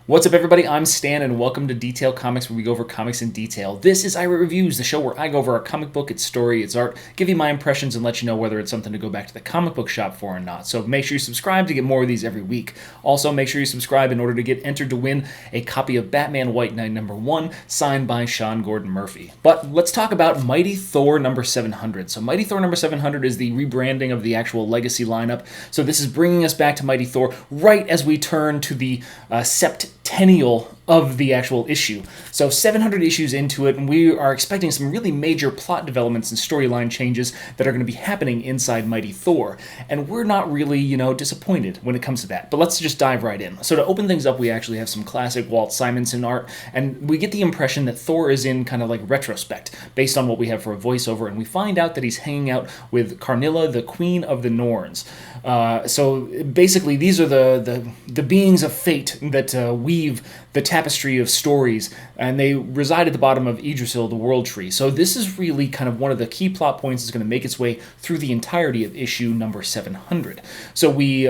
What's up, everybody? I'm Stan, and welcome to Detail Comics, where we go over comics in detail. This is iRate Reviews, the show where I go over a comic book, its story, its art, give you my impressions, and let you know whether it's something to go back to the comic book shop for or not. So make sure you subscribe to get more of these every week. Also, make sure you subscribe in order to get entered to win a copy of Batman White Knight #1, signed by Sean Gordon Murphy. But let's talk about Mighty Thor #700. So Mighty Thor #700 is the rebranding of the actual Legacy lineup. So this is bringing us back to Mighty Thor right as we turn to the septennial of the actual issue. So 700 issues into it, and we are expecting some really major plot developments and storyline changes that are going to be happening inside Mighty Thor. And we're not really, disappointed when it comes to that. But let's just dive right in. So to open things up, we actually have some classic Walt Simonson art, and we get the impression that Thor is in kind of like retrospect, based on what we have for a voiceover, and we find out that he's hanging out with Karnilla, the Queen of the Norns. So basically, these are the beings of fate that weave the tapestry of stories, and they reside at the bottom of Yggdrasil, the World Tree. So this is really kind of one of the key plot points that's going to make its way through the entirety of issue number 700. So we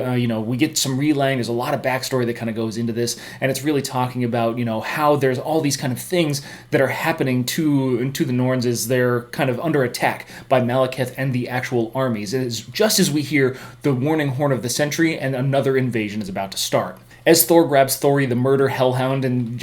get some relaying. There's a lot of backstory that kind of goes into this, and it's really talking about how there's all these kind of things that are happening to the Norns as they're kind of under attack by Malekith and the actual armies. And it's just as we hear the warning horn of the century, and another invasion is about to start. As Thor grabs Thori, the murder hellhound, and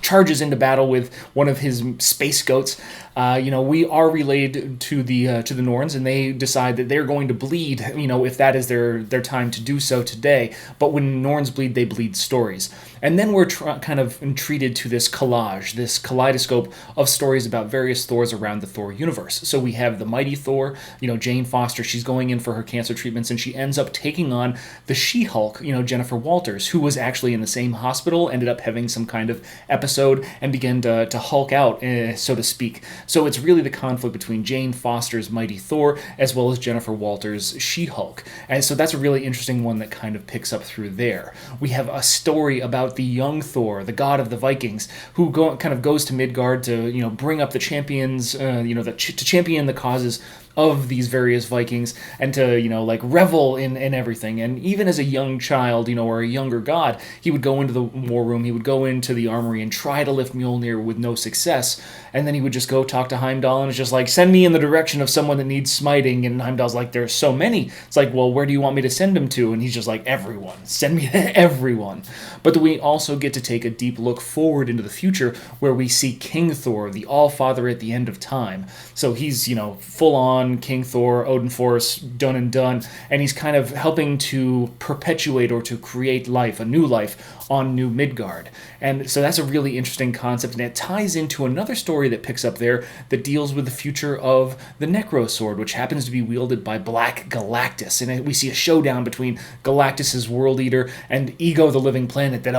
charges into battle with one of his space goats, we are relayed to the Norns, and they decide that they're going to bleed, if that is their time to do so today. But when Norns bleed, they bleed stories. And then we're kind of treated to this collage, this kaleidoscope of stories about various Thors around the Thor universe. So we have the Mighty Thor, Jane Foster. She's going in for her cancer treatments, and she ends up taking on the She-Hulk, Jennifer Walters, who was actually in the same hospital, ended up having some kind of episode, and began to Hulk out, so to speak. So it's really the conflict between Jane Foster's Mighty Thor as well as Jennifer Walters' She-Hulk. And so that's a really interesting one that kind of picks up through there. We have a story about the young Thor, the god of the Vikings, who kind of goes to Midgard to bring up the champions, to champion the causes of these various Vikings, and to revel in everything. And even as a young child, or a younger god, he would go into the war room, he would go into the armory and try to lift Mjolnir with no success, and then he would just go talk to Heimdall, and it's just like, send me in the direction of someone that needs smiting. And Heimdall's like, there's so many. It's like, well, where do you want me to send him to? And he's just like, everyone, send me to everyone. But we also get to take a deep look forward into the future, where we see King Thor, the All-Father at the end of time. So he's full on King Thor, Odin Force, done and done, and he's kind of helping to perpetuate or to create life, a new life, on New Midgard. And so that's a really interesting concept, and it ties into another story that picks up there that deals with the future of the Necro Sword, which happens to be wielded by Black Galactus. And we see a showdown between Galactus's World Eater and Ego the Living Planet that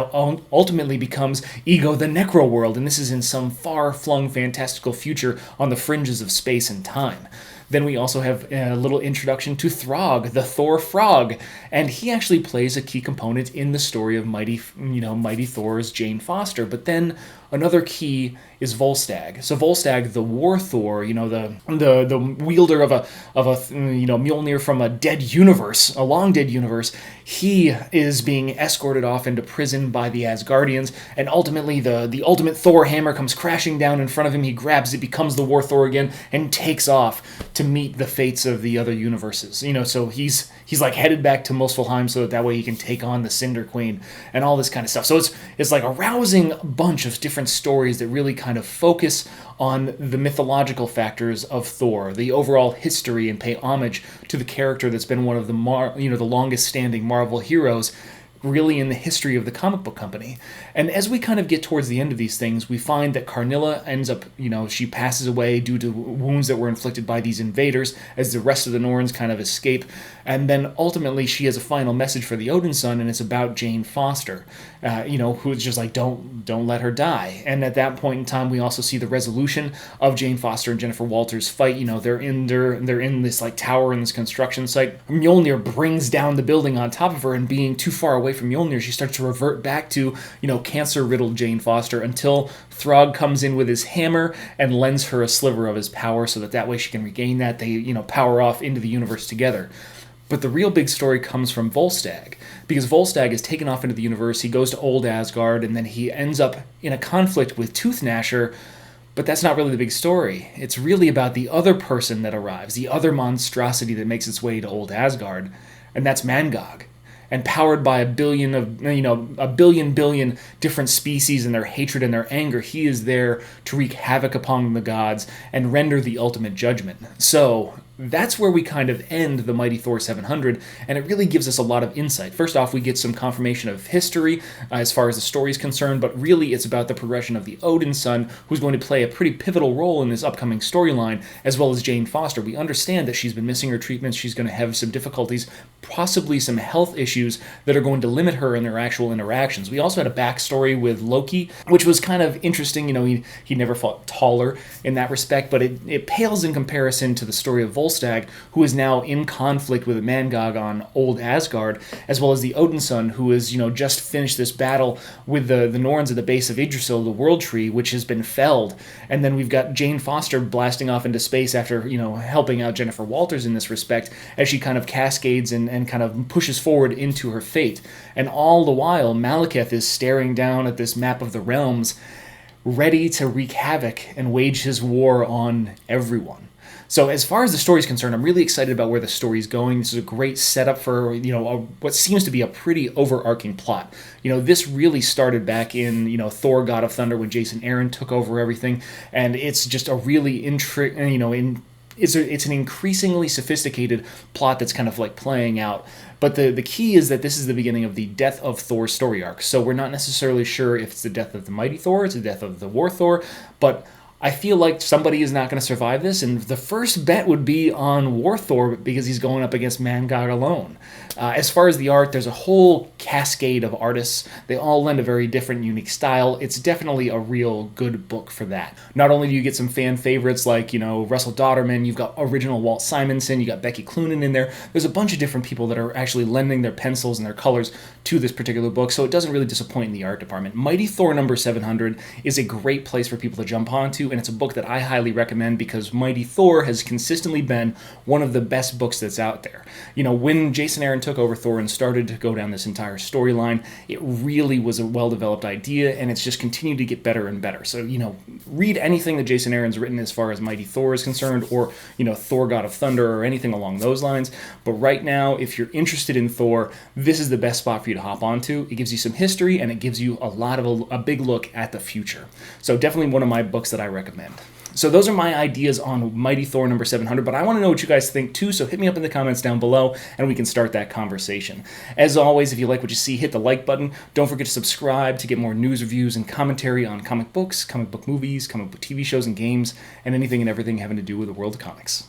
ultimately becomes Ego the Necro World, and this is in some far-flung fantastical future on the fringes of space and time. Then we also have a little introduction to Throg, the Thor Frog, and he actually plays a key component in the story of Mighty Thor's Jane Foster. But then another key is Volstagg. So Volstagg, the War Thor, the wielder of a Mjolnir from a dead universe, a long dead universe, he is being escorted off into prison by the Asgardians, and ultimately the ultimate Thor hammer comes crashing down in front of him. He grabs it, becomes the War Thor again, and takes off to meet the fates of the other universes. So he's like headed back to Muspelheim so that way he can take on the Cinder Queen and all this kind of stuff. So it's like a rousing bunch of different stories that really kind of focus on the mythological factors of Thor, the overall history, and pay homage to the character that's been one of the the longest standing Marvel heroes really in the history of the comic book company. And as we kind of get towards the end of these things, we find that Karnilla ends up, she passes away due to wounds that were inflicted by these invaders as the rest of the Norns kind of escape. And then ultimately she has a final message for the Odin Son, and it's about Jane Foster, who's just like, don't let her die. And at that point in time, we also see the resolution of Jane Foster and Jennifer Walters' fight. They're in this like tower in this construction site. Mjolnir brings down the building on top of her, and being too far away from Mjolnir, she starts to revert back to, cancer-riddled Jane Foster, until Throg comes in with his hammer and lends her a sliver of his power so that way she can regain that. They, power off into the universe together. But the real big story comes from Volstagg, because Volstagg is taken off into the universe, he goes to old Asgard, and then he ends up in a conflict with Tooth Gnasher, but that's not really the big story. It's really about the other person that arrives, the other monstrosity that makes its way to old Asgard, and that's Mangog. And powered by a billion billion different species and their hatred and their anger, he is there to wreak havoc upon the gods and render the ultimate judgment. So that's where we kind of end the Mighty Thor 700, and it really gives us a lot of insight. First off, we get some confirmation of history as far as the story is concerned, but really it's about the progression of the Odin son, who's going to play a pretty pivotal role in this upcoming storyline, as well as Jane Foster. We understand that she's been missing her treatments, she's going to have some difficulties, possibly some health issues that are going to limit her in their actual interactions. We also had a backstory with Loki, which was kind of interesting. He never fought taller in that respect, but it pales in comparison to the story of Volstagg, who is now in conflict with Mangog on old Asgard, as well as the Odin son, who has just finished this battle with the Norns at the base of Yggdrasil, the World Tree, which has been felled. And then we've got Jane Foster blasting off into space after helping out Jennifer Walters in this respect, as she kind of cascades and kind of pushes forward into her fate. And all the while, Malekith is staring down at this map of the realms, ready to wreak havoc and wage his war on everyone. So as far as the story is concerned, I'm really excited about where the story is going. This is a great setup for, what seems to be a pretty overarching plot. This really started back in, Thor, God of Thunder, when Jason Aaron took over everything, and it's just a really it's an increasingly sophisticated plot that's kind of like playing out. But the key is that this is the beginning of the death of Thor story arc. So we're not necessarily sure if it's the death of the Mighty Thor, it's the death of the War Thor, but I feel like somebody is not going to survive this, and the first bet would be on War Thor because he's going up against Mangog alone. As far as the art, there's a whole cascade of artists. They all lend a very different, unique style. It's definitely a real good book for that. Not only do you get some fan favorites like, Russell Dodderman, you've got original Walt Simonson, you got Becky Cloonan in there. There's a bunch of different people that are actually lending their pencils and their colors to this particular book, so it doesn't really disappoint in the art department. Mighty Thor number 700 is a great place for people to jump onto, and it's a book that I highly recommend because Mighty Thor has consistently been one of the best books that's out there. When Jason Aaron took over Thor and started to go down this entire storyline, it really was a well-developed idea, and it's just continued to get better and better. So, read anything that Jason Aaron's written as far as Mighty Thor is concerned, or, Thor, God of Thunder, or anything along those lines. But right now, if you're interested in Thor, this is the best spot for you to hop onto. It gives you some history, and it gives you a big look at the future. So definitely one of my books that I recommend. So those are my ideas on Mighty Thor number 700, but I want to know what you guys think too, so hit me up in the comments down below and we can start that conversation. As always, if you like what you see, hit the like button. Don't forget to subscribe to get more news, reviews, and commentary on comic books, comic book movies, comic book TV shows and games, and anything and everything having to do with the world of comics.